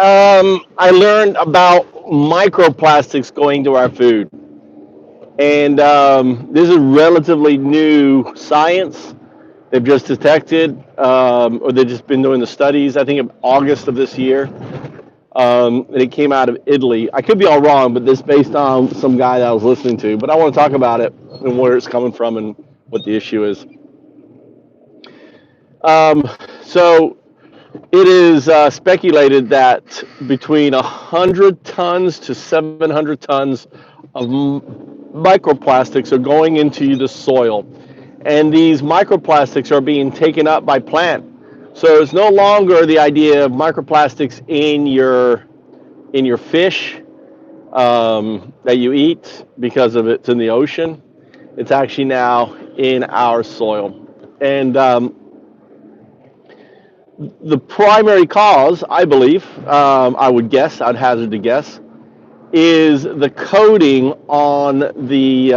I learned about microplastics going to our food, and this is relatively new science. They've just detected, or they've just been doing the studies. I think in August of this year, and it came out of Italy. I could be all wrong, but this is based on some guy that I was listening to. But I want to talk about it and where it's coming from and what the issue is. Um, so it is speculated that between 100 tons to 700 tons of microplastics are going into the soil, and these microplastics are being taken up by plant. So it's no longer the idea of microplastics in your fish that you eat because of it's in the ocean. It's actually now in our soil, and the primary cause, I believe, I would guess, I'd hazard to guess, is the coating on the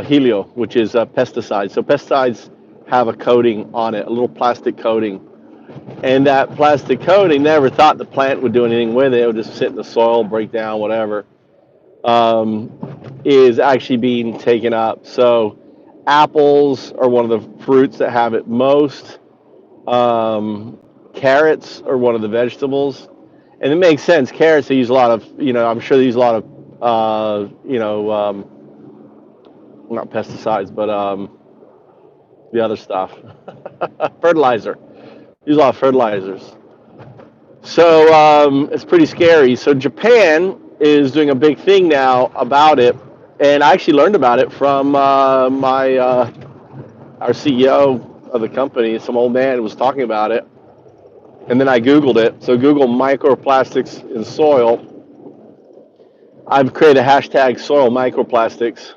helio, which is a pesticide. So pesticides have a coating on it, a little plastic coating. And that plastic coating, never thought the plant would do anything with it. It would just sit in the soil, break down, whatever, is actually being taken up. So apples are one of the fruits that have it most. Carrots are one of the vegetables, and it makes sense. Carrots, they use a lot of, I'm sure they use a lot of, not pesticides, but the other stuff, fertilizer. Use a lot of fertilizers. So it's pretty scary. So Japan is doing a big thing now about it, and I actually learned about it from my our CEO of the company. Some old man was talking about it, and then I Googled it. So Google microplastics in soil. I've created a hashtag soil microplastics,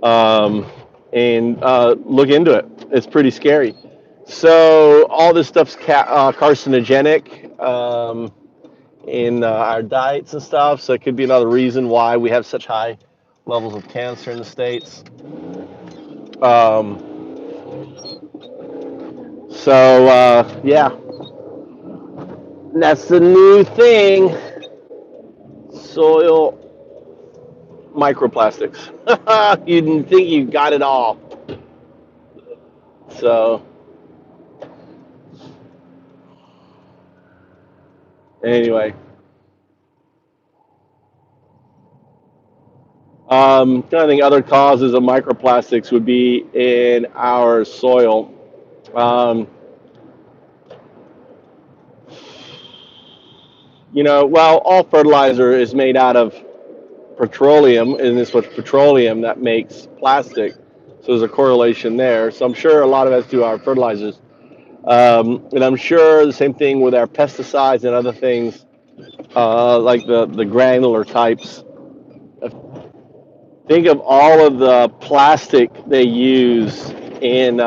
um, and look into it. It's pretty scary. So all this stuff's carcinogenic in our diets and stuff. So it could be another reason why we have such high levels of cancer in the states. Um, yeah, that's the new thing. Soil microplastics. You think you got it all. So anyway, I think other causes of microplastics would be in our soil. Um, well, all fertilizer is made out of petroleum, and it's with petroleum that makes plastic. So there's a correlation there. So I'm sure a lot of us do our fertilizers. And I'm sure the same thing with our pesticides and other things, like the granular types. Think of all of the plastic they use in,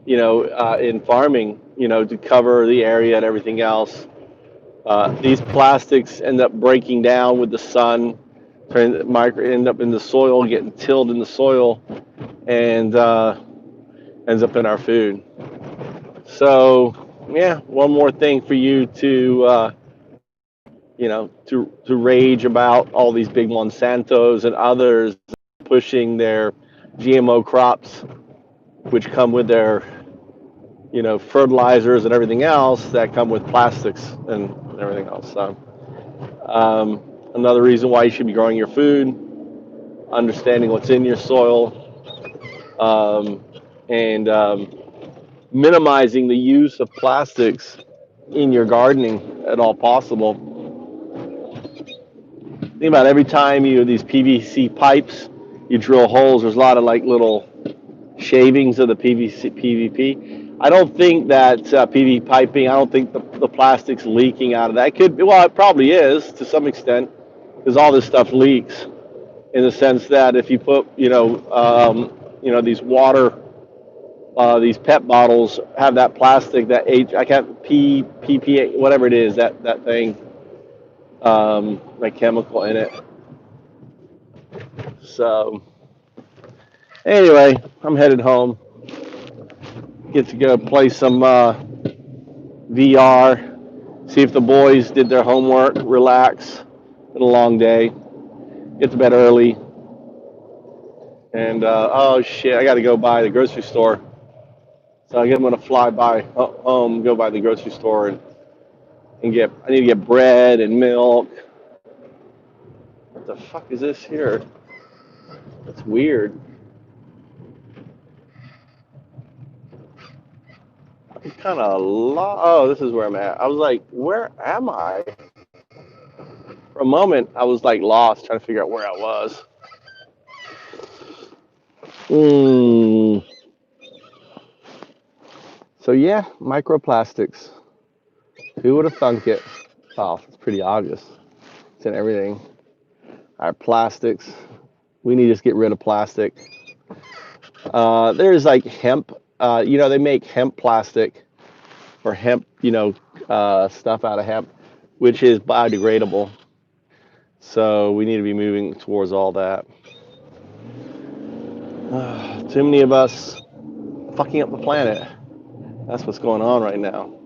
in farming, to cover the area and everything else. These plastics end up breaking down with the sun, end up in the soil, getting tilled in the soil, and ends up in our food. So, yeah, one more thing for you to rage about all these big Monsantos and others pushing their GMO crops, which come with their, fertilizers and everything else that come with plastics and everything else. So, another reason why you should be growing your food, understanding what's in your soil, and minimizing the use of plastics in your gardening at all possible. Think about every time you these PVC pipes, you drill holes. There's a lot of like little shavings of the PVP. I don't think that PV piping. I don't think the plastic's leaking out of that. It could be, well, it probably is to some extent, because all this stuff leaks. In the sense that if you put, these water, these PET bottles have that plastic that I can't PP whatever it is that thing, that chemical in it. So anyway, I'm headed home. Get to go play some VR, see if the boys did their homework, relax. Been a long day. Get to bed early. And oh shit, I got to go by the grocery store. So I'm gonna fly by home, go by the grocery store and get. I need to get bread and milk. What the fuck is this here? That's weird. I'm kind of lost. Oh, this is where I'm at. I was like, where am I? For a moment, I was like lost, trying to figure out where I was. Hmm. So yeah, microplastics. Who would have thunk it? Oh, it's pretty obvious. It's in everything. Our plastics. We need to just get rid of plastic. There's like hemp. They make hemp plastic or hemp, stuff out of hemp, which is biodegradable. So we need to be moving towards all that. Too many of us fucking up the planet. That's what's going on right now.